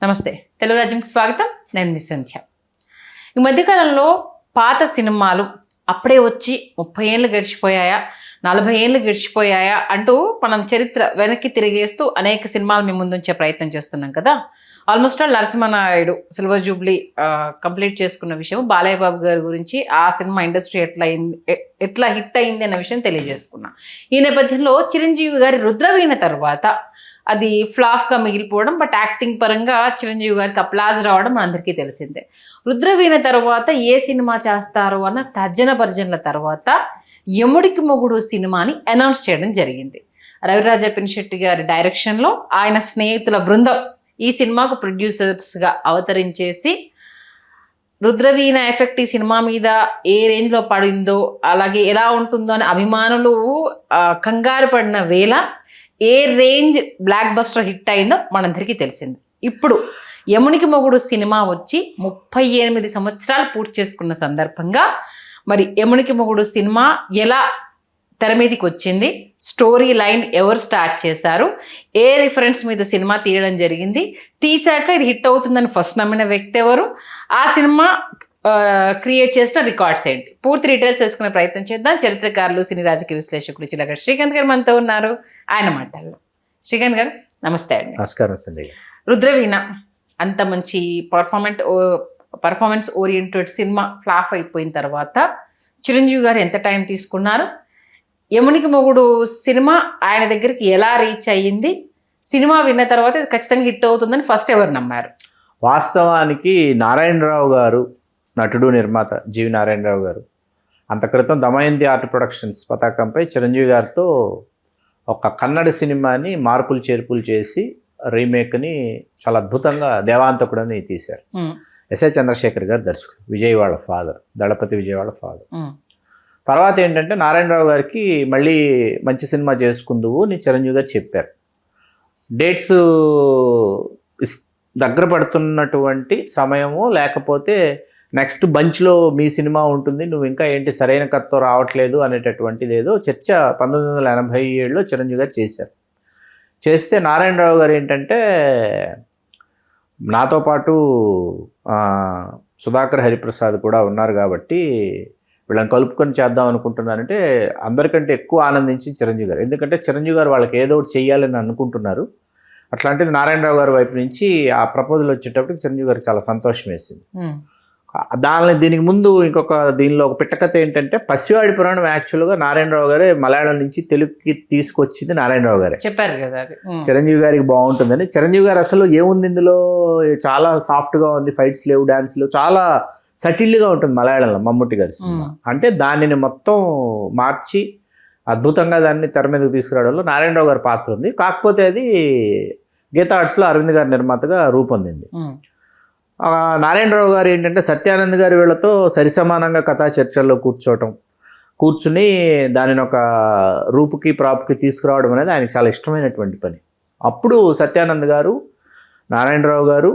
నమస్తే, తెలుగు రాజ్యంకి స్వాగతం. నేను మీ సంధ్య. ఈ మధ్యకాలంలో పాత సినిమాలు అప్పుడే వచ్చి 30 ఏళ్ళు గడిచిపోయాయా, 40 ఏళ్ళు గడిచిపోయాయా అంటూ మనం చరిత్ర వెనక్కి తిరిగేస్తూ అనేక సినిమాలు మేము ముందుంచే ప్రయత్నం చేస్తున్నాం కదా. Almost all Narasimha Naidu silver jubilee complete చేసుకున్న విషయం, బాలయ్య బాబు గారి గురించి ఆ సినిమా ఇండస్ట్రీ ఎట్లా హిట్ అయింది అన్న విషయం తెలియజేసుకున్నా. ఈ నేపథ్యంలో చిరంజీవి గారి రుద్రవీణ తర్వాత అది ఫ్లాప్గా మిగిలిపోవడం, బట్ యాక్టింగ్ పరంగా చిరంజీవి గారికి అప్లాజ్ రావడం అందరికీ తెలిసిందే. రుద్రవీణ తర్వాత ఏ సినిమా చేస్తారు అన్న తర్జన భర్జనల తర్వాత యముడికి మొగుడు సినిమాని అనౌన్స్ చేయడం జరిగింది. రవిరాజ పినిశెట్టి గారి డైరెక్షన్లో ఆయన స్నేహితుల బృందం ఈ సినిమాకు ప్రొడ్యూసర్స్గా అవతరించేసి రుద్రవీణ ఎఫెక్ట్ ఈ సినిమా మీద ఏ రేంజ్లో పడిందో, అలాగే ఎలా ఉంటుందో అని అభిమానులు కంగారు పడిన వేళ ఏ రేంజ్ బ్లాక్ బస్టర్ హిట్ అయిందో మనందరికీ తెలిసింది. ఇప్పుడు యమునికి మొగుడు సినిమా వచ్చి 38 సంవత్సరాలు పూర్తి చేసుకున్న సందర్భంగా మరి యమునికి మొగుడు సినిమా ఎలా తెర మీదకి వచ్చింది, స్టోరీ లైన్ ఎవరు స్టార్ట్ చేశారు, ఏ రిఫరెన్స్ మీద సినిమా తీయడం జరిగింది, తీసాక ఇది హిట్ అవుతుందని ఫస్ట్ నమ్మిన వ్యక్తి ఎవరు, ఆ సినిమా క్రియేట్ చేసిన రికార్డ్స్ ఏంటి, పూర్తి డీటెయిల్స్ తెలుసుకునే ప్రయత్నం చేద్దాం. చరిత్రకారులు, సినీ రాజకీయ విశ్లేషకులు చిలక శ్రీకాంత్ గారు మనతో ఉన్నారు. ఆయన మాటల్లో. శ్రీకాంత్ గారు నమస్తే అండి. నమస్కారం సంధ్య. రుద్రవీణ అంత మంచి పర్ఫార్మెన్స్ ఓరియంటెడ్ సినిమా ఫ్లాప్ అయిపోయిన తర్వాత చిరంజీవి గారు ఎంత టైం తీసుకున్నారు, యమునికి మొగుడు సినిమా ఆయన దగ్గరికి ఎలా రీచ్ అయ్యింది, సినిమా విన్న తర్వాత ఇది ఖచ్చితంగా హిట్ అవుతుందని ఫస్ట్ ఎవరు నమ్మారు? వాస్తవానికి నారాయణరావు గారు, నటుడు నిర్మాత జీవి నారాయణరావు గారు, అంత క్రితం దమయంతి ఆర్ట్ ప్రొడక్షన్స్ పతాకంపై చిరంజీవి గారితో ఒక కన్నడ సినిమాని మార్పులు చేర్పులు చేసి రీమేక్ని చాలా అద్భుతంగా దేవాంతకుడని తీశారు. ఎస్ఏ చంద్రశేఖర్ గారు దర్శకుడు, విజయవాడ ఫాదర్, దళపతి విజయవాడ ఫాదర్. తర్వాత ఏంటంటే నారాయణరావు గారికి మళ్ళీ మంచి సినిమా చేసుకుందువు అని చిరంజీవి గారు చెప్పారు. డేట్స్ దగ్గర పడుతున్నటువంటి సమయము, లేకపోతే నెక్స్ట్ బంచ్లో మీ సినిమా ఉంటుంది, నువ్వు ఇంకా ఏంటి సరైన కథతో రావట్లేదు అనేటటువంటిది ఏదో చర్చ 1987లో చిరంజీవి గారు చేశారు. చేస్తే నారాయణరావు గారు ఏంటంటే నాతో పాటు సుధాకర్ హరిప్రసాద్ కూడా ఉన్నారు కాబట్టి వీళ్ళని కలుపుకొని చేద్దాం అనుకుంటున్నానంటే అందరికంటే ఎక్కువ ఆనందించి చిరంజీవి గారు. ఎందుకంటే చిరంజీవి గారు వాళ్ళకి ఏదో ఒకటి చెయ్యాలని అనుకుంటున్నారు. అట్లాంటిది నారాయణరావు గారి వైపు నుంచి ఆ ప్రపోజల్ వచ్చేటప్పటికి చిరంజీవి గారికి చాలా సంతోషం వేసింది. దీనికి ముందు దీనిలో ఒక పిట్టకథ ఏంటంటే పసివాడి పురాణం యాక్చువల్గా నారాయణరావు గారే మలయాళం నుంచి తెలుగుకి తీసుకొచ్చింది నారాయణరావు గారే చెప్పారు కదా. చిరంజీవి గారికి బాగుంటుందని. చిరంజీవి గారు అసలు ఏముంది ఇందులో, చాలా సాఫ్ట్గా ఉంది, ఫైట్స్ లేవు, డాన్స్ లేవు, చాలా సటిల్గా ఉంటుంది మలయాళంలో మమ్ముట్టి గారి సినిమా. అంటే దానిని మొత్తం మార్చి అద్భుతంగా దాన్ని తెర మీదకి తీసుకురావడంలో నారాయణరావు గారి పాత్ర ఉంది. కాకపోతే అది గీతా ఆర్ట్స్లో అరవింద్ గారి నిర్మాతగా రూపొందింది. నారాయణరావు గారు ఏంటంటే సత్యానంద్ గారి వీళ్ళతో సరిసమానంగా కథా చర్చల్లో కూర్చుని దానిని ఒక రూపుకి ప్రాపుకి తీసుకురావడం అనేది ఆయనకు చాలా ఇష్టమైనటువంటి పని. అప్పుడు సత్యానంద్ గారు, నారాయణరావు గారు,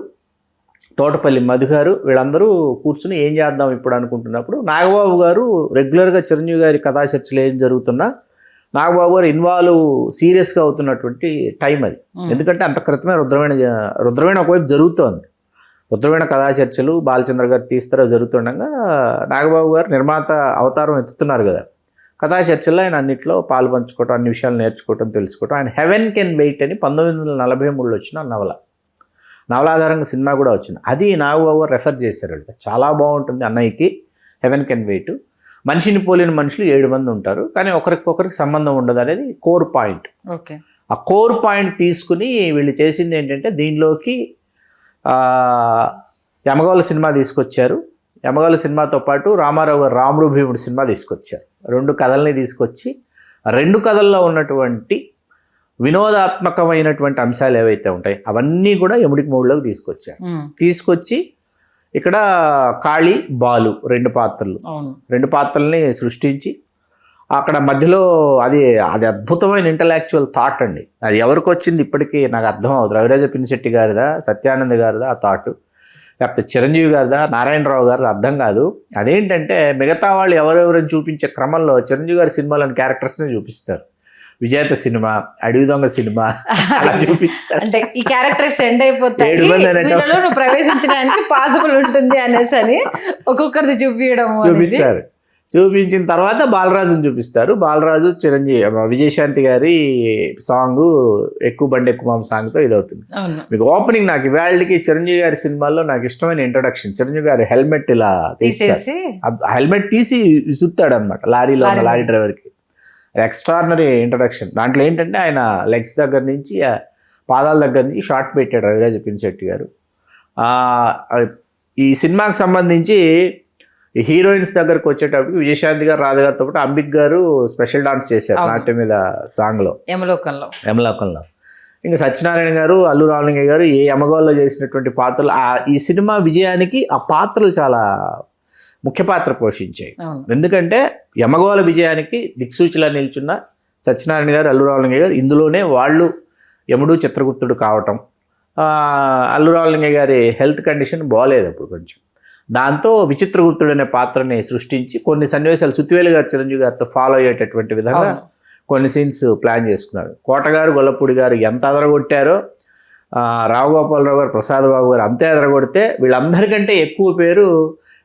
తోటపల్లి మధు గారు వీళ్ళందరూ కూర్చుని ఏం చేద్దాం ఇప్పుడు అనుకుంటున్నప్పుడు నాగబాబు గారు రెగ్యులర్గా చిరంజీవి గారి కథా చర్చలు ఏం జరుగుతున్నా నాగబాబు గారు ఇన్వాల్వ్ సీరియస్గా అవుతున్నటువంటి టైం అది. ఎందుకంటే అంత క్రితమే రుద్రవీణ ఒకవైపు జరుగుతోంది. రుద్రవీణ కథా చర్చలు బాలచంద్ర గారు తీస్తారో జరుగుతుండగా నాగబాబు గారు నిర్మాత అవతారం ఎత్తుతున్నారు కదా. కథా చర్చల్లో ఆయన అన్నింటిలో పాలు పంచుకోవటం, అన్ని విషయాలు నేర్చుకోవటం, తెలుసుకోవటం. ఆయన హెవెన్ కెన్ వెయిట్ అని 1943లో వచ్చిన నవలాధారంగా సినిమా కూడా వచ్చింది. అది నాగబాబు గారు రెఫర్ చేశారు. చాలా బాగుంటుంది అన్నయ్యకి హెవెన్ కెన్ వెయిట్. మనిషిని పోలిన మనుషులు 7 మంది ఉంటారు, కానీ ఒకరికి సంబంధం ఉండదు అనేది కోర్ పాయింట్. ఓకే, ఆ కోర్ పాయింట్ తీసుకుని వీళ్ళు చేసింది ఏంటంటే దీనిలోకి యమగోళ సినిమా తీసుకొచ్చారు. యమగోళ సినిమాతో పాటు రామారావు గారు రాముడు భీముడు సినిమా తీసుకొచ్చారు. 2 కథల్ని తీసుకొచ్చి 2 కథల్లో ఉన్నటువంటి వినోదాత్మకమైనటువంటి అంశాలు ఏవైతే ఉంటాయి అవన్నీ కూడా యముడికి మొగుడులోకి తీసుకొచ్చి ఇక్కడ కాళీ, బాలు 2 పాత్రల్ని సృష్టించి అక్కడ మధ్యలో అది అద్భుతమైన ఇంటలెక్చువల్ థాట్ అండి. అది ఎవరికి వచ్చింది ఇప్పటికీ నాకు అర్థం అవుతుంది. రవిరాజ పినిశెట్టి గారిదా, సత్యానంద్ గారిదా ఆ థాట్, లేకపోతే చిరంజీవి గారిదా, నారాయణరావు గారిదా అర్థం కాదు. అదేంటంటే మిగతా వాళ్ళు ఎవరెవరని చూపించే క్రమంలో చిరంజీవి గారి సినిమాలోని క్యారెక్టర్స్ని చూపిస్తారు. విజేత సినిమా, అడవి దొంగ సినిమా అలా చూపిస్తారు. అంటే ఈ క్యారెక్టర్స్ ఎండ్ అయిపోతాయి, 7 మంది అనేటప్పుడు వీళ్ళలో నువ్వు ప్రవేశించడానికి పాసిబుల్ ఉంటుంది అనేసి అని ఒక్కొక్కరిది చూపించడం చూపిస్తారు. చూపించిన తర్వాత బాలరాజుని చూపిస్తారు. బాలరాజు చిరంజీవి విజయశాంతి గారి సాంగ్ ఎక్కువ బండి ఎక్కువ మామ సాంగ్తో ఇదవుతుంది. మీకు ఓపెనింగ్ నాకు ఇవాళకి చిరంజీవి గారి సినిమాల్లో నాకు ఇష్టమైన ఇంట్రడక్షన్, చిరంజీవి గారి హెల్మెట్ ఇలా తీసేసి హెల్మెట్ తీసి విసురుతాడు అనమాట లారీలో ఉన్న లారీ డ్రైవర్కి. Extraordinary introduction. దాంట్లో ఏంటంటే ఆయన లెగ్స్ దగ్గర నుంచి పాదాల దగ్గర నుంచి షార్ట్ పెట్టాడు రవిరాజ పినిశెట్టి గారు. ఈ సినిమాకి సంబంధించి హీరోయిన్స్ దగ్గరకు వచ్చేటప్పటికి విజయశాంతి గారు, రాధ గారితో పాటు అంబిక్ గారు స్పెషల్ డాన్స్ చేశారు నాట్యం మీద సాంగ్లో, యమలోకంలో. ఇంకా సత్యనారాయణ గారు, అల్లు రామలింగయ్య గారు ఏ యమగోల్లో చేసినటువంటి పాత్రలు ఈ సినిమా విజయానికి ఆ పాత్రలు చాలా ముఖ్య పాత్ర పోషించాయి. ఎందుకంటే యమగోళ విజయానికి దిక్సూచిలా నిల్చున్న సత్యనారాయణ గారు, అల్లు రామలింగయ్య గారు ఇందులోనే వాళ్ళు యముడు చిత్రగుప్తుడు కావటం. అల్లు రామలింగయ్య గారి హెల్త్ కండిషన్ బాగాలేదు అప్పుడు కొంచెం. దాంతో విచిత్రగుప్తుడు అనే పాత్రని సృష్టించి కొన్ని సన్నివేశాలు సుత్తివేలు గారు చిరంజీవి గారితో ఫాలో అయ్యేటటువంటి విధంగా కొన్ని సీన్స్ ప్లాన్ చేసుకున్నారు. కోటగారు, గొల్లపూడి గారు ఎంత అదరగొట్టారో, రావుగోపాలరావు గారు, ప్రసాద్ బాబు గారు అంతే అదరగొడితే వీళ్ళందరికంటే ఎక్కువ పేరు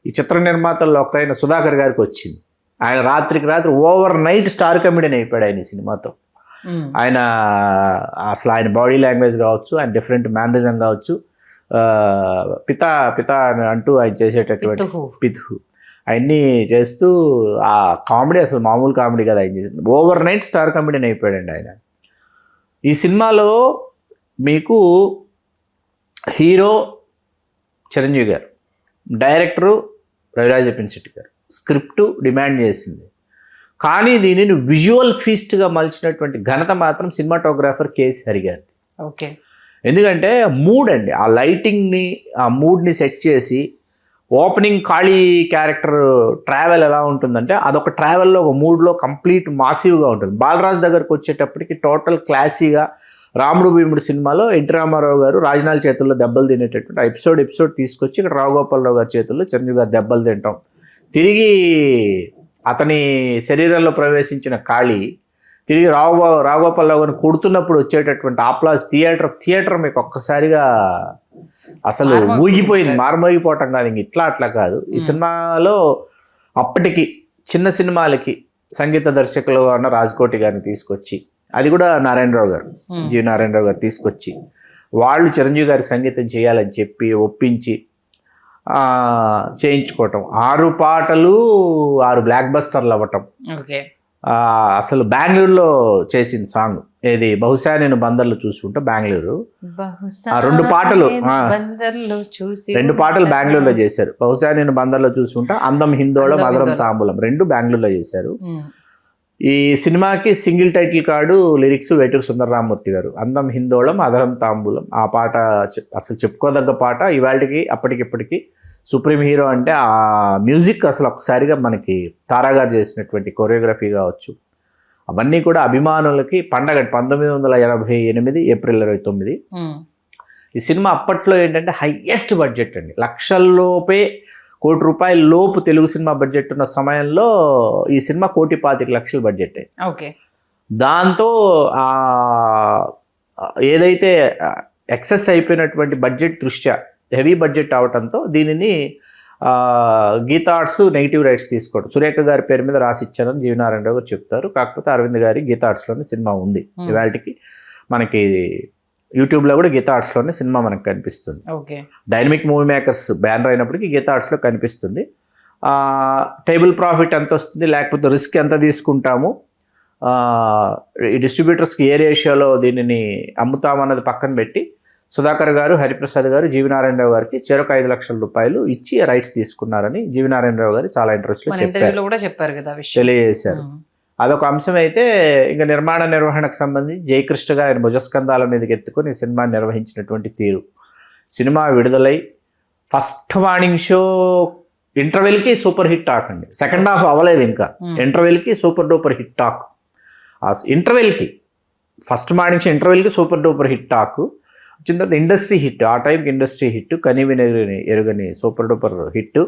ఈ చిత్ర నిర్మాతల్లో ఒకరైన సుధాకర్ గారికి వచ్చింది. ఆయన రాత్రికి రాత్రి ఓవర్ నైట్ స్టార్ కమెడియన్ అయిపోయాడు ఆయన ఈ సినిమాతో. ఆయన అసలు ఆయన బాడీ లాంగ్వేజ్ కావచ్చు, ఆయన డిఫరెంట్ మేనరిజం కావచ్చు, పితా అంటూ ఆయన చేసేటటువంటి పితుహు అవన్నీ చేస్తూ ఆ కామెడీ అసలు మామూలు కామెడీ కదా ఆయన చేసింది. ఓవర్ నైట్ స్టార్ కామెడీని అయిపోయాడండి ఆయన. ఈ సినిమాలో మీకు హీరో చిరంజీవి గారు, డైరెక్టరు రవిరాజ పినిశెట్టి గారు, స్క్రిప్టు డిమాండ్ చేసింది. కానీ దీనిని విజువల్ ఫీస్ట్గా మలిచినటువంటి ఘనత మాత్రం సినిమాటోగ్రాఫర్ కేసీ హరి గారిది. ఓకే. ఎందుకంటే మూడ్ అండి, ఆ లైటింగ్ని ఆ మూడ్ని సెట్ చేసి ఓపెనింగ్ కాళీ క్యారెక్టర్ ట్రావెల్ ఎలా ఉంటుందంటే అదొక ట్రావెల్లో ఒక మూడ్లో కంప్లీట్ మాసివ్గా ఉంటుంది. బాలరాజు దగ్గరకు వచ్చేటప్పటికి టోటల్ క్లాసీగా రాముడు భీముడు సినిమాలో ఎన్టీ రామారావు గారు రాజనాల చేతుల్లో దెబ్బలు తినేటటువంటి ఎపిసోడ్ తీసుకొచ్చి ఇక్కడ రావుగోపాలరావు గారి చేతుల్లో చిరంజీవి గారు దెబ్బలు తింటాం. తిరిగి అతని శరీరంలో ప్రవేశించిన కాళీ తిరిగి రావుగోపాలరావు గారిని కొడుతున్నప్పుడు వచ్చేటటువంటి ఆప్లాస్ థియేటర్ మీకు ఒక్కసారిగా అసలు ఊగిపోయింది. మారుమోగిపోవటం కాదు, ఇంక అట్లా కాదు. ఈ సినిమాలో అప్పటికి చిన్న సినిమాలకి సంగీత దర్శకులు అన్న రాజ్కోటి గారిని తీసుకొచ్చి, అది కూడా నారాయణరావు గారు, జీవి నారాయణరావు గారు తీసుకొచ్చి వాళ్ళు చిరంజీవి గారికి సంగీతం చేయాలని చెప్పి ఒప్పించి చేయించుకోవటం. 6 పాటలు 6 బ్లాక్ బస్టర్లు అవ్వటం. అసలు బెంగళూరులో చేసిన సాంగ్ ఏది, బహుశా నేను బందర్లో చూసుకుంటా, బెంగళూరు. 2 పాటలు 2 పాటలు బెంగళూరులో చేశారు. బహుశా నేను బందర్లో చూసుకుంటా, అందం హిందోళం, మధురం తాంబూలం 2 బెంగళూరులో చేశారు. ఈ సినిమాకి single title card, lyrics Veturi Sundararamamurthy గారు. అందం హిందోళం, మధురం తాంబూలం. ఆ పాట అసలు చెప్పుకోదగ్గ పాట. ఇవాళకి అప్పటికిప్పటికి సుప్రీం హీరో అంటే ఆ మ్యూజిక్ అసలు ఒకసారిగా మనకి తారా గారు చేసినటువంటి కొరియోగ్రఫీ కావచ్చు, అవన్నీ కూడా అభిమానులకి పండగ. 1988 ఏప్రిల్ 29. ఈ సినిమా అప్పట్లో ఏంటంటే హైయెస్ట్ బడ్జెట్ అండి, లక్షల్లోపే, ₹1,00,00,000 తెలుగు సినిమా బడ్జెట్ ఉన్న సమయంలో ఈ సినిమా 1,25,00,000 బడ్జెట్. ఓకే. దాంతో ఏదైతే ఎక్సెస్ అయిపోయినటువంటి బడ్జెట్ దృష్ట్యా హెవీ బడ్జెట్ అవడంతో దీనిని గీతా ఆర్ట్స్ నెగిటివ్ రైట్స్ తీసుకోవడం, సురేఖ గారి పేరు మీద రాసి ఇచ్చారని జీవి నారాయణరావు గారు చెప్తారు. కాకపోతే అరవింద్ గారి గీతా ఆర్ట్స్లోనే సినిమా ఉంది. ఇవాళకి మనకి యూట్యూబ్లో కూడా గీతా ఆర్ట్స్లోనే సినిమా మనకు కనిపిస్తుంది. డైనమిక్ మూవీ మేకర్స్ బ్యానర్ అయినప్పటికీ గీతా ఆర్ట్స్లో కనిపిస్తుంది. టేబుల్ ప్రాఫిట్ ఎంత వస్తుంది, లేకపోతే రిస్క్ ఎంత తీసుకుంటాము, ఈ డిస్ట్రిబ్యూటర్స్కి ఏ రేషియోలో దీనిని అమ్ముతామన్నది పక్కన పెట్టి సుధాకర్ గారు, హరిప్రసాద్ గారు, జీవి నారాయణరావు గారికి చెరొక ₹5,00,000 ఇచ్చి రైట్స్ తీసుకున్నారని జీవి నారాయణరావు గారు చాలా ఇంట్రెస్ట్లో చెప్పారు, తెలియజేశారు. అదొక అంశం అయితే, ఇంకా నిర్మాణ నిర్వహణకు సంబంధించి జయకృష్ణ గారు ఆయన భుజస్కంధాల మీదకి ఎత్తుకొని సినిమా నిర్వహించినటువంటి తీరు. సినిమా విడుదలై ఫస్ట్ మార్నింగ్ షో ఇంటర్వెల్కి సూపర్ హిట్ టాక్ అండి. సెకండ్ హాఫ్ అవ్వలేదు ఇంకా, ఇంటర్వెల్కి సూపర్ డూపర్ హిట్ టాక్. ఇంటర్వెల్కి ఫస్ట్ మార్నింగ్ షో ఇంటర్వెల్కి సూపర్ డూపర్ హిట్ టాక్ వచ్చిన తర్వాత ఇండస్ట్రీ హిట్, ఆ టైంకి ఇండస్ట్రీ హిట్, కనీవిని ఎరుగని సూపర్ డూపర్ హిట్.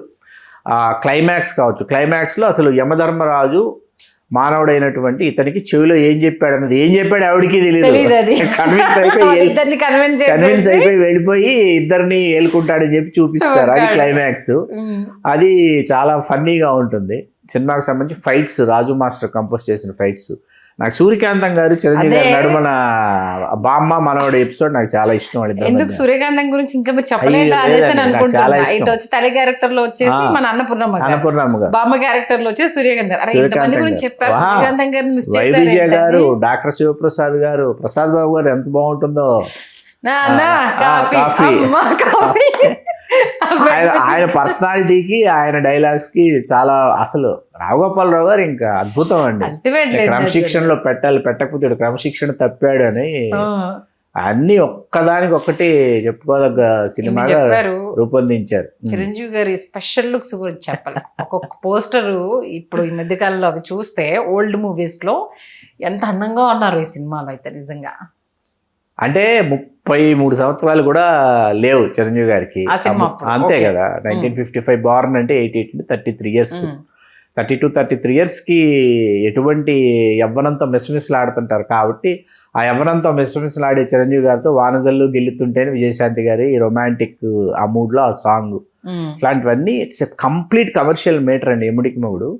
క్లైమాక్స్ కావచ్చు, క్లైమాక్స్లో అసలు యమధర్మరాజు మానవుడైనటువంటి ఇతనికి చెవిలో ఏం చెప్పాడు అన్నది, ఏం చెప్పాడు ఆవిడికి తెలీదు తెలియదు. అది. కన్విన్స్ అయిపోయి ఇద్దరిని కన్విన్స్ కన్విన్స్ అయిపోయి వెళ్ళిపోయి ఇద్దరిని ఏలుకుంటాడని చెప్పి చూపిస్తారు. అది క్లైమాక్స్. అది చాలా ఫన్నీగా ఉంటుంది. సినిమాకి సంబంధించి ఫైట్స్ రాజు మాస్టర్ కంపోజ్ చేసిన ఫైట్స్. నాకు సూర్యకాంతం గారు చిరంజీవి గారు నడుమన బామ్మ మనవడు ఎపిసోడ్ నాకు చాలా ఇష్టం. ఎందుకు సూర్యకాంతం గురించి ఇంకా మీరు చెప్పలేదు అనేసి అనుకుంటున్నా. ఇటు వచ్చి తల్లి క్యారెక్టర్ లో వచ్చేసి మన అన్నపూర్ణమ్మ గారు, బామ్మ క్యారెక్టర్ లో వచ్చేసి సూర్యకాంతం. అరే ఇంతమంది గురించి చెప్పారు, సూర్యకాంతం గారిని మిస్ చేశారు. వైవిజయ గారు, డాక్టర్ శివప్రసాద్ గారు, ప్రసాద్ బాబు గారు ఎంత బాగుంటుందో. ఆయన పర్సనాలిటీకి ఆయన డైలాగ్స్ కి చాలా అసలు రావుగోపాలరావు గారు ఇంకా అద్భుతం అండి. క్రమశిక్షణలో పెట్టాలి, పెట్టకపోతే క్రమశిక్షణ తప్పాడు అని అన్ని ఒక్కదానికి ఒక్కటి చెప్పుకోదగ్గ సినిమాగా రూపొందించారు. చిరంజీవి గారి స్పెషల్ లుక్స్ గురించి చెప్పాలి. ఒక్కొక్క పోస్టరు ఇప్పుడు ఈ మధ్య కాలంలో అవి చూస్తే ఓల్డ్ మూవీస్ లో ఎంత అందంగా ఉన్నారు ఈ సినిమాలో అయితే నిజంగా. అంటే 33 సంవత్సరాలు కూడా లేవు చిరంజీవి గారికి, అంతే కదా. 1955 బార్న్ అంటే 88 33 ఇయర్స్, 32-33 ఇయర్స్కి ఎటువంటి యవ్వనంతో మెస్మిస్లాడుతుంటారు. కాబట్టి ఆ యవ్వనంతో మెస్మిస్లాడే చిరంజీవి గారితో వానజల్లు గెలుతుంటేనే విజయశాంతి గారి ఈ రొమాంటిక్ ఆ మూడ్లో ఆ సాంగ్, ఇట్లాంటివన్నీ it's a complete commercial matter అండి. ఎముడికి మొగుడు.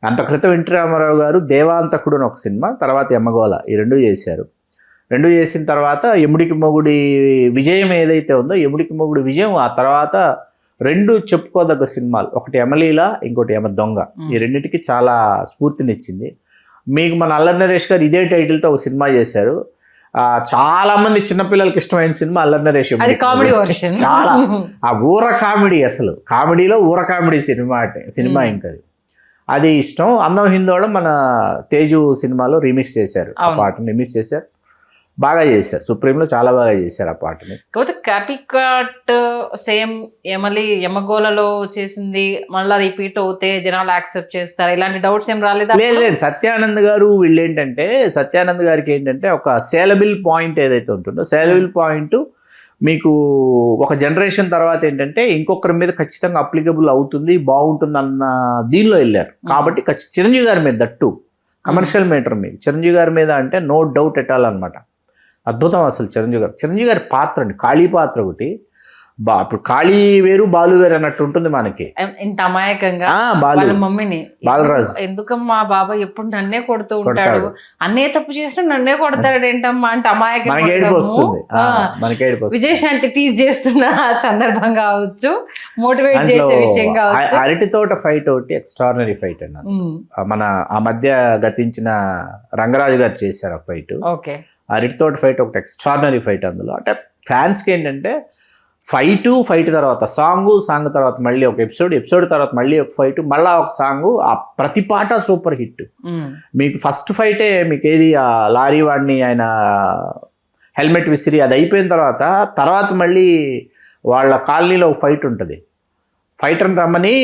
అంత క్రితం ఎన్టీ రామారావు గారు దేవాంతకుడు అని ఒక సినిమా, తర్వాత యమగోళ, ఈ రెండు చేశారు. రెండు చేసిన తర్వాత ఎముడికి మొగుడి విజయం ఏదైతే ఉందో, ఎముడికి మొగుడి విజయం ఆ తర్వాత రెండు చెప్పుకోదగ్గ సినిమాలు. ఒకటి యమలీల, ఇంకోటి యమ దొంగ. ఈ రెండింటికి చాలా స్ఫూర్తినిచ్చింది. మీకు మన అల్లరి నరేష్ గారు ఇదే టైటిల్తో ఒక సినిమా చేశారు. చాలా మంది చిన్నపిల్లలకి ఇష్టమైన సినిమా అల్లరి నరేష్. చాలా ఆ ఊర కామెడీ, అసలు కామెడీలో ఊర కామెడీ సినిమా ఇంకది అది ఇష్టం. అందం హిందోళం మన తేజు సినిమాలో రీమిక్స్ చేశారు, ఆ పాటను రీమిక్స్ చేశారు, బాగా చేశారు. సుప్రీంలో చాలా బాగా చేశారు ఆ పాటని. కాకపోతే కాపీకాట్ సేమ్ యమగోళలో చేసింది మళ్ళీ రిపీట్ అవుతే జనాలు యాక్సెప్ట్ చేస్తారు, ఇలాంటి డౌట్స్ ఏం రాలేదా? లేదు. సత్యానంద్ గారు వీళ్ళు ఏంటంటే, సత్యానంద్ గారికి ఏంటంటే ఒక సేలబుల్ పాయింట్ ఏదైతే ఉంటుందో, సేలబుల్ పాయింట్ మీకు ఒక జనరేషన్ తర్వాత ఏంటంటే ఇంకొకరి మీద ఖచ్చితంగా అప్లికబుల్ అవుతుంది, బాగుంటుంది అన్న దీనిలో వెళ్ళారు. కాబట్టి చిరంజీవి గారి మీద దట్టు కమర్షియల్ మేటర్ మీద చిరంజీవి గారి మీద అంటే నో డౌట్ ఎట్టాలి అనమాట. అద్భుతం అసలు చిరంజీవి గారి పాత్ర అండి. కాళీ పాత్ర ఒకటి, ఇప్పుడు కాళీ వేరు బాలు వేరు అన్నట్టు ఉంటుంది మనకి. ఇంత అమాయకంగా మమ్మీని బాలరాజు ఎందుకమ్మా బాబా ఎప్పుడు నన్నే కొడుతూ ఉంటాడు, అన్నే తప్పు చేసినా నన్నే కొడతాడు ఏంటమ్మా అంటే అమాయకంగా వస్తుంది. విజయశాంతి టీజ్ చేస్తున్న సందర్భం కావచ్చు, మోటివేట్ చేసే విషయం కావచ్చు. అరటి తోట ఫైట్ ఒకటి ఎక్స్ట్రాడినరీ ఫైట్ అన్నారు. మన ఆ మధ్య గతించిన రంగరాజు గారు చేశారు ఆ ఫైట్. ఓకే, అరటి తోట ఫైట్ ఒకటి ఎక్స్ట్రాడినరీ ఫైట్. అందులో అంటే ఫ్యాన్స్కి ఏంటంటే ఫైట్ తర్వాత సాంగ్ తర్వాత మళ్ళీ ఒక ఎపిసోడ్ తర్వాత మళ్ళీ ఒక ఫైట్, మళ్ళీ ఒక సాంగ్, ఆ ప్రతి పాట సూపర్ హిట్. మీకు ఫస్ట్ ఫైటే మీకు ఏది ఆ లారీ వాడిని ఆయన హెల్మెట్ విసిరి అది అయిపోయిన తర్వాత మళ్ళీ వాళ్ళ కాలనీలో ఒక ఫైట్ ఉంటుంది. ఫైటర్ని రమ్మని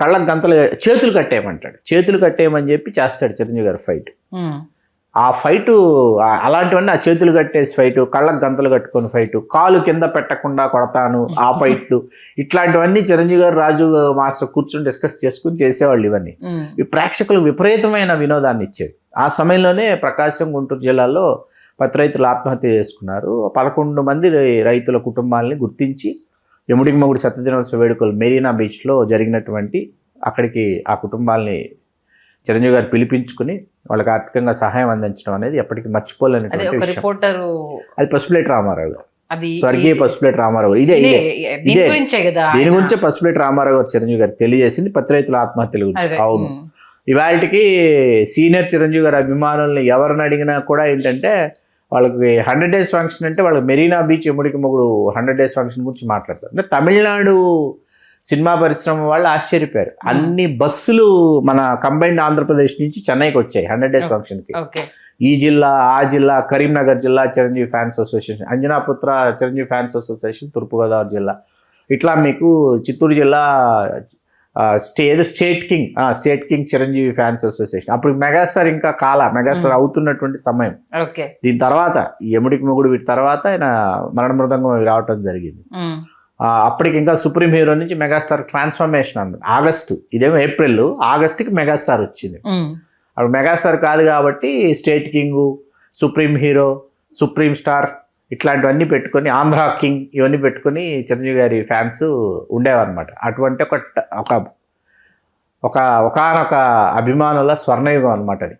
కళ్ళకు గంతలు చేతులు కట్టేయమని చెప్పి చేస్తాడు చిరంజీవి గారు ఫైట్. ఆ ఫైటు అలాంటివన్నీ, ఆ చేతులు కట్టేసి ఫైటు, కళ్ళకు గంతలు కట్టుకొని ఫైటు, కాలు కింద పెట్టకుండా కొడతాను ఆ ఫైట్లు, ఇట్లాంటివన్నీ చిరంజీవి గారు రాజు మాస్టర్ కూర్చొని డిస్కస్ చేసుకుని చేసేవాళ్ళు. ఇవన్నీ ఈ ప్రేక్షకులకు విపరీతమైన వినోదాన్ని ఇచ్చేవి. ఆ సమయంలోనే ప్రకాశం, గుంటూరు జిల్లాలో 10 రైతులు ఆత్మహత్య చేసుకున్నారు. 11 మంది రైతుల కుటుంబాలని గుర్తించి ఎముడికి మొగుడు సత్యదినోత్సవ వేడుకలు మెరీనా బీచ్లో జరిగినటువంటి అక్కడికి ఆ కుటుంబాలని చిరంజీవి గారు పిలిపించుకుని వాళ్ళకి ఆర్థికంగా సహాయం అందించడం అనేది ఎప్పటికీ మర్చిపోలేనటువంటి విషయం. అది పసుపులేటి రామారావు గారు, స్వర్గీయ పసుపులేటి రామారావు. దీని గురించే పసుపులేటి రామారావు గారు చిరంజీవి గారు తెలియజేసింది 10 రైతుల ఆత్మహత్యల గురించి. అవును, ఇవాళకి సీనియర్ చిరంజీవి గారి అభిమానుల్ని ఎవరిని అడిగినా కూడా ఏంటంటే వాళ్ళకి 100 days ఫంక్షన్ అంటే వాళ్ళకి మెరీనా బీచ్ ఎముడికి మొగుడు 100 days ఫంక్షన్ గురించి మాట్లాడతారు. అంటే తమిళనాడు సినిమా పరిశ్రమ వాళ్ళు ఆశ్చర్యపోయారు. అన్ని బస్సులు మన కంబైన్డ్ ఆంధ్రప్రదేశ్ నుంచి చెన్నైకి వచ్చాయి 100 days ఫంక్షన్కి. ఈ జిల్లా, ఆ జిల్లా, కరీంనగర్ జిల్లా Chiranjeevi fans association, Anjanaputra Chiranjeevi fans association, Thoorpu Godavari జిల్లా, ఇట్లా మీకు చిత్తూరు జిల్లా state king Chiranjeevi fans association. అప్పుడు మెగాస్టార్ ఇంకా మెగాస్టార్ అవుతున్నటువంటి సమయం. దీని తర్వాత ఎముడికి మొగుడు వీటి తర్వాత ఆయన మరణ మృదంగం రావటం జరిగింది. అప్పటికి ఇంకా సుప్రీం హీరో నుంచి మెగాస్టార్ ట్రాన్స్ఫర్మేషన్ అన్నది ఆగస్టు, ఇదేమో ఏప్రిల్, ఆగస్టుకి మెగాస్టార్ వచ్చింది. అప్పుడు మెగాస్టార్ కాదు కాబట్టి state king, supreme hero, supreme star ఇట్లాంటివన్నీ పెట్టుకొని, ఆంధ్ర కింగ్ ఇవన్నీ పెట్టుకొని చిరంజీవి గారి ఫ్యాన్స్ ఉండేవారనమాట. అటువంటి ఒకనొక అభిమానుల స్వర్ణయుగం అనమాట అది.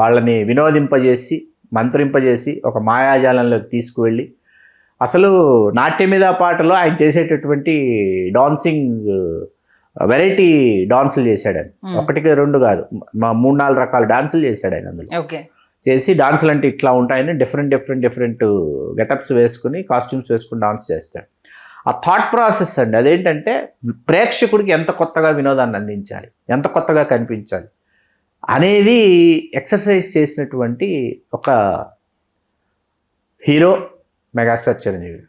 వాళ్ళని వినోదింపజేసి, మంత్రింపజేసి ఒక మాయాజాలంలోకి తీసుకువెళ్ళి, అసలు నాట్య మీద పాటలో ఆయన చేసేటటువంటి డాన్సింగ్ వెరైటీ డాన్సులు చేశాడు ఆయన. 1-2 కాదు, 3-4 రకాల డాన్సులు చేశాడు ఆయన. అందులో చేసి డాన్సులు అంటే ఇట్లా ఉంటాయని డిఫరెంట్ గెటప్స్ వేసుకుని, కాస్ట్యూమ్స్ వేసుకుని డాన్స్ చేస్తాడు. ఆ థాట్ ప్రాసెస్ అండి, అదేంటంటే ప్రేక్షకుడికి ఎంత కొత్తగా వినోదాన్ని అందించాలి, ఎంత కొత్తగా కనిపించాలి అనేది ఎక్సర్సైజ్ చేసినటువంటి ఒక హీరో మెగాస్టార్ చిరంజీవి.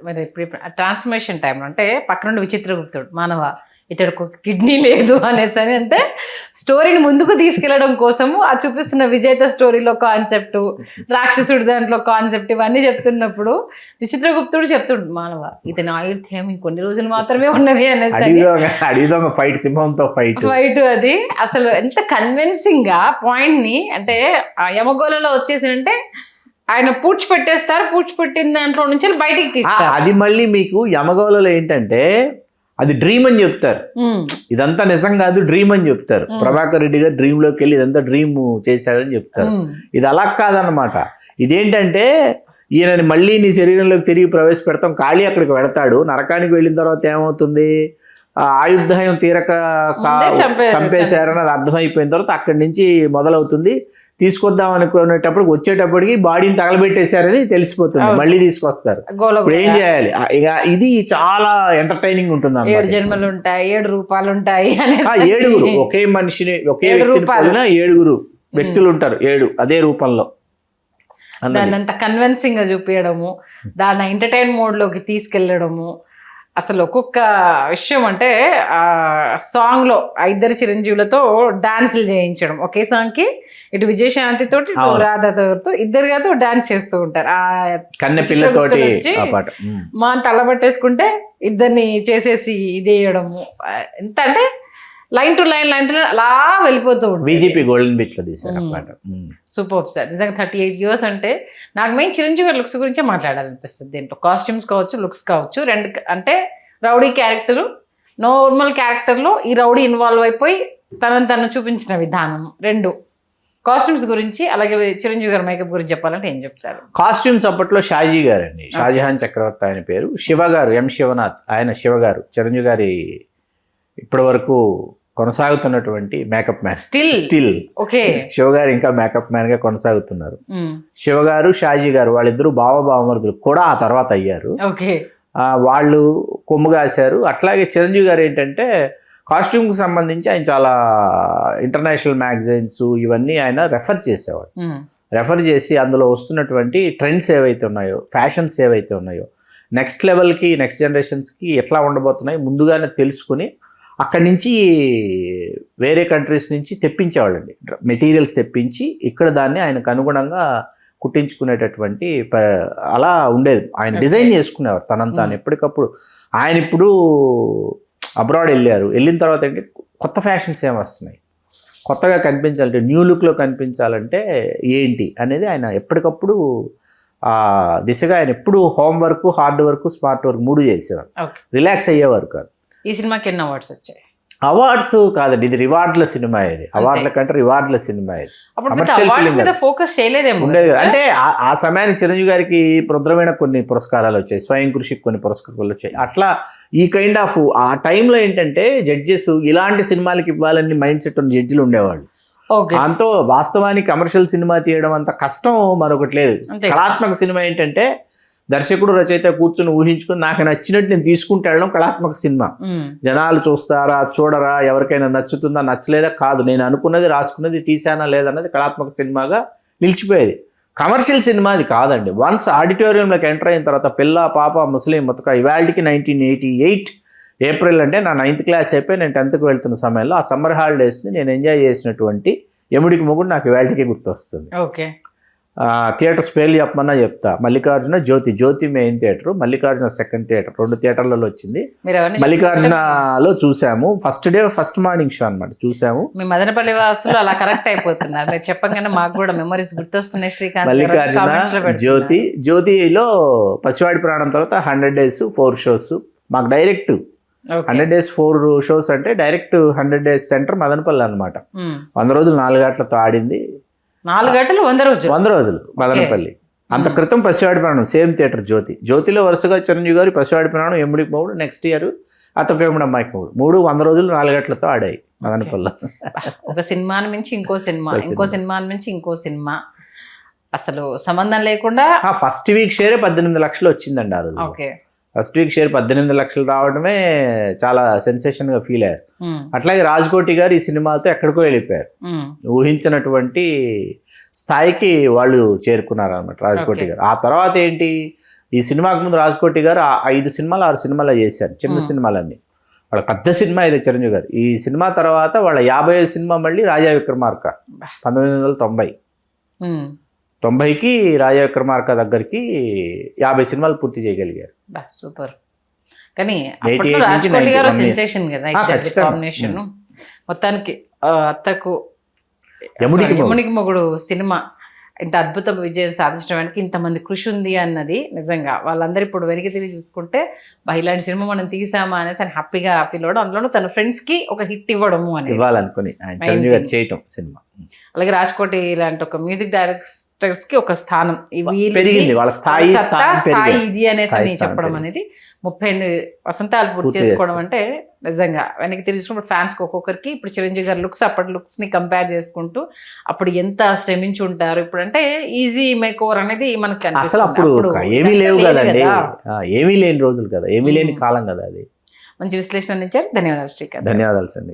మరి ట్రాన్స్ఫర్మేషన్ టైంలో అంటే పక్కనుండి విచిత్రగుప్తుడు మానవ ఇతడికి కిడ్నీ లేదు అనేసి అని అంటే స్టోరీని ముందుకు తీసుకెళ్లడం కోసము ఆ చూపిస్తున్న విజేత స్టోరీలో కాన్సెప్ట్, రాక్షసుడి దాంట్లో కాన్సెప్ట్ ఇవన్నీ చెప్తున్నప్పుడు విచిత్రగుప్తుడు చెప్తుడు మానవ ఇతని ఆయుర్ధ్యం ఇంకొన్ని రోజులు మాత్రమే ఉన్నది అనేసి ఫైట్, సింహంతో ఫైట్. అది అసలు ఎంత కన్విన్సింగ్ గా పాయింట్ ని అంటే యమగోళలో వచ్చేసినంటే ఆయన పూడ్చిపెట్టిన దాంట్లో నుంచి బయటికి తీస్తారు. అది మళ్ళీ మీకు యమగోళలో ఏంటంటే అది డ్రీమ్ అని చెప్తారు, ఇదంతా నిజం కాదు డ్రీమ్ అని చెప్తారు. ప్రభాకర్ రెడ్డి గారు డ్రీమ్ లోకి వెళ్ళి ఇదంతా డ్రీమ్ చేశాడని చెప్తారు. ఇది అలా కాదనమాట. ఇదేంటంటే ఈయనని మళ్ళీ నీ శరీరంలోకి తిరిగి ప్రవేశపెడతాం, ఖాళీ అక్కడికి వెడతాడు. నరకానికి వెళ్ళిన తర్వాత ఏమవుతుంది, ఆయుర్దాయం తీరక చంపేశారని అది అర్థమైపోయిన తర్వాత అక్కడి నుంచి మొదలవుతుంది. తీసుకొద్దాం అనుకునేటప్పుడు వచ్చేటప్పటికి బాడీని తగలబెట్టేశారని తెలిసిపోతుంది, మళ్ళీ తీసుకొస్తారు. ఇప్పుడు ఏం చేయాలి? ఇక ఇది చాలా ఎంటర్టైనింగ్ ఉంటుంది. 7 జన్మలు ఉంటాయి, 7 రూపాలు ఉంటాయి, 7 ఒకే మనిషిని, ఒకే 7 వ్యక్తులు ఉంటారు, 7 అదే రూపంలో. దాన్ని అంత కన్విన్సింగ్ గా చూపించడము, దాన్ని ఎంటర్టైన్ మోడ్ లోకి తీసుకెళ్లడము, అసలు ఒక్కొక్క విషయం అంటే సాంగ్ లో 2 చిరంజీవులతో డాన్సులు చేయించడం. ఒకే సాంగ్ కి ఇటు విజయశాంతి తోటి, ఇటు రాధాతో, ఇద్దరుగాతో డాన్స్ చేస్తూ ఉంటారు. ఆ కన్నెపిల్లతోటి మా తలబట్టేసుకుంటే ఇద్దరిని చేసేసి ఇదేయడము. ఎంత అంటే లైన్ టు లైన్ అలా వెళ్ళిపోతూ ఉంటుంది. బీజేపీ గోల్డెన్ బీచ్ లో తీశారు అన్నమాట. సూపర్ సార్, నిజంగా 38 years అంటే నాకు మెయిన్ చిరంజీవి గారి లుక్స్ గురించే మాట్లాడాలనిపిస్తుంది. దీంట్లో కాస్ట్యూమ్స్ కావచ్చు, లుక్స్ కావచ్చు, 2 అంటే రౌడీ క్యారెక్టరు, నార్మల్ క్యారెక్టర్లో ఈ రౌడీ ఇన్వాల్వ్ అయిపోయి తను చూపించిన విధానం, 2 కాస్ట్యూమ్స్ గురించి, అలాగే చిరంజీవి గారి మేకప్ గురించి చెప్పాలంటే ఏం చెప్తారు? కాస్ట్యూమ్స్ అప్పట్లో షాజీ గారు అండి, షాజహాన్ చక్రవర్తి ఆయన పేరు. శివ గారు, ఎం శివనాథ్, ఆయన శివ గారు చిరంజీవి గారి ఇప్పటి వరకు కొనసాగుతున్నటువంటి మేకప్ మ్యాన్. స్టిల్ శివ గారు ఇంకా మేకప్ మ్యాన్ గా కొనసాగుతున్నారు. శివ గారు, షాజీ గారు వాళ్ళిద్దరూ బావమరుదులు కూడా ఆ తర్వాత అయ్యారు. వాళ్ళు కొమ్ము కాశారు. అట్లాగే చిరంజీవి గారు ఏంటంటే కాస్ట్యూమ్కి సంబంధించి ఆయన చాలా ఇంటర్నేషనల్ మ్యాగజైన్స్ ఇవన్నీ ఆయన రెఫర్ చేసేవాడు. రెఫర్ చేసి అందులో వస్తున్నటువంటి ట్రెండ్స్ ఏవైతే ఉన్నాయో, ఫ్యాషన్స్ ఏవైతే ఉన్నాయో, నెక్స్ట్ లెవెల్కి, నెక్స్ట్ జనరేషన్స్కి ఎట్లా ఉండబోతున్నాయి ముందుగానే తెలుసుకుని అక్కడి నుంచి వేరే కంట్రీస్ నుంచి తెప్పించేవాళ్ళండి. మెటీరియల్స్ తెప్పించి ఇక్కడ దాన్ని ఆయనకు అనుగుణంగా కుట్టించుకునేటటువంటి అలా ఉండేది. ఆయన డిజైన్ చేసుకునేవారు తనంతాను ఎప్పటికప్పుడు. ఆయన ఇప్పుడు అబ్రాడ్ వెళ్ళిన తర్వాత ఏంటి కొత్త ఫ్యాషన్స్ ఏమి వస్తున్నాయి, కొత్తగా కనిపించాలంటే, న్యూ లుక్లో కనిపించాలంటే ఏంటి అనేది ఆయన ఎప్పటికప్పుడు దిశగా ఆయన ఎప్పుడు homework, hard work, smart work 3 చేసేవారు. రిలాక్స్ అయ్యేవారు కాదు. ఈ సినిమాకి ఎన్ని అవార్డ్స్ వచ్చాయి? అవార్డ్స్ కాదండి, ఇది రివార్డుల సినిమా. ఇది అవార్డుల కంటే రివార్డుల సినిమా. ఇది ఉండేది. అంటే ఆ సమయానికి చిరంజీవి గారికి రుద్రమైన కొన్ని పురస్కారాలు వచ్చాయి, స్వయం కృషికి కొన్ని పురస్కారాలు వచ్చాయి. అట్లా ఈ కైండ్ ఆఫ్ ఆ టైంలో ఏంటంటే జడ్జెస్ ఇలాంటి సినిమాలకి ఇవ్వాలని మైండ్ సెట్ ఉన్న జడ్జిలు ఉండేవాళ్ళు. దాంతో వాస్తవానికి కమర్షియల్ సినిమా తీయడం అంత కష్టం మరొకటి లేదు. కళాత్మక సినిమా ఏంటంటే దర్శకుడు, రచయిత కూర్చుని ఊహించుకుని నాకు నచ్చినట్టు నేను తీసుకుంటే వెళ్ళడం కళాత్మక సినిమా. జనాలు చూస్తారా, చూడరా, ఎవరికైనా నచ్చుతుందా, నచ్చలేదా కాదు, నేను అనుకున్నది, రాసుకున్నది, తీసానా లేదన్నది కళాత్మక సినిమాగా నిలిచిపోయేది. కమర్షియల్ సినిమా అది కాదండి. వన్స్ ఆడిటోరియంలోకి ఎంటర్ అయిన తర్వాత పిల్ల, పాప, ముస్లిం, ముతక, ఇవాళకి 1988 ఏప్రిల్ అంటే నా 9th క్లాస్ అయిపోయి నేను 10th వెళ్తున్న సమయంలో ఆ సమ్మర్ హాలిడేస్ని నేను ఎంజాయ్ చేసినటువంటి ఎముడికి మొగుడు నాకు ఇవాళకి గుర్తొస్తుంది. థియేటర్స్ పేర్లు చెప్పమన్నా చెప్తా. Mallikarjuna, Jyothi main theatre, Mallikarjuna second theatre, 2 థియేటర్లలో వచ్చింది. మీరు ఎవరిని మల్లికార్జునలో చూసాము, ఫస్ట్ మార్నింగ్ షో అనమాట చూసాము. మీ మదనపల్లి వాసులు అలా కరెక్ట్ అయిపోతున్నారు. మీరు చెప్పగానే మాకు కూడా మెమరీస్ గుర్తొస్తున్నాయి. శ్రీకాంత్ మల్లికార్జున, జ్యోతిలో పసివాడి ప్రాణం తర్వాత 100 days 4 shows మాకు డైరెక్ట్. 100 days 4 shows అంటే డైరెక్ట్ 100 days సెంటర్ మదనపల్లి అనమాట. 100 రోజులు 4 గంటలతో ఆడింది. 4 గంటలు 100 రోజులు మదనపల్లి. అంత క్రితం పసివాడి ప్రాణం సేమ్ థియేటర్ జ్యోతిలో వరుసగా చిరంజీవి గారి పసివాడి ప్రాణం, ఎమ్ముడికి మొగుడు, నెక్స్ట్ ఇయర్ అత్తకేముడు అమ్మాయికి మొగుడు, 100 రోజులు 4 గంటలతో ఆడాయి మదనపల్లి. ఒక సినిమాని మించి ఇంకో సినిమాని మించి ఇంకో సినిమా, అసలు సంబంధం లేకుండా. ఫస్ట్ వీక్ షేరే 18 లక్షలు వచ్చిందండి ఆ రోజు. ఓకే, ఫస్ట్ వీక్ షేర్ 18 లక్షలు రావడమే చాలా సెన్సేషన్ గా ఫీల్ అయ్యారు. అట్లాగే రాజ్కోటి గారు ఈ సినిమాతో ఎక్కడికో వెళ్ళిపోయారు. ఊహించినటువంటి స్థాయికి వాళ్ళు చేరుకున్నారు అనమాట రాజ్కోటి గారు. ఆ తర్వాత ఏంటి, ఈ సినిమాకు ముందు రాజ్కోటి గారు 5 సినిమాలు 6 సినిమాలు చేశారు, చిన్న సినిమాలన్నీ. వాళ్ళ పెద్ద సినిమా ఇది చిరంజీవి గారు. ఈ సినిమా తర్వాత వాళ్ళ 50వ సినిమా మళ్ళీ రాజా విక్రమార్క 1990కి రాజా విక్రమార్క దగ్గరికి 50 సినిమాలు పూర్తి చేయగలిగారు. సూపర్. కానీ అప్పట్లో రాజ్కోటి గారు సెన్సేషన్ కదా, కాంబినేషన్. మొత్తానికి అత్తకు యమునికి మొగుడు సినిమా ఇంత అద్భుత విజయం సాధించడానికి ఇంతమంది కృషి ఉంది అన్నది నిజంగా వాళ్ళందరూ ఇప్పుడు వెనక్కి తిరిగి చూసుకుంటే ఇలాంటి సినిమా మనం తీసామా అనేసి అని హ్యాపీగా ఫీల్ అవ్వడం, అందులోనూ తన ఫ్రెండ్స్ కి ఒక హిట్ ఇవ్వడము అని ఇవ్వాలనుకుని చేయటం సినిమా. అలాగే రాజ్కోటి ఇలాంటి ఒక మ్యూజిక్ డైరెక్టర్స్ కి ఒక స్థానం పెరిగింది, వాళ్ళ స్థాయి ఇది అనేసి అని చెప్పడం అనేది 38 వసంతాలు పూర్తి చేసుకోవడం అంటే నిజంగా వెనక్కి తిరిగి చూసినప్పుడు ఫ్యాన్స్ కి ఒక్కొక్కరికి ఇప్పుడు చిరంజీవి గారి లుక్స్ అప్పటి లుక్స్ ని కంపేర్ చేసుకుంటూ అప్పుడు ఎంత శ్రమించి ఉంటారు, ఇప్పుడు అంటే ఈజీ మేక్ ఓవర్ అనేది మనకు అసలు అప్పుడు ఏమీ లేవు కదండి, ఏమీ లేని రోజులు కదా, ఏమీ లేని కాలం కదా అది. మంచి విశ్లేషణ ఇచ్చారు. ధన్యవాదాలు శ్రీకాంత్. ధన్యవాదాలు సండి.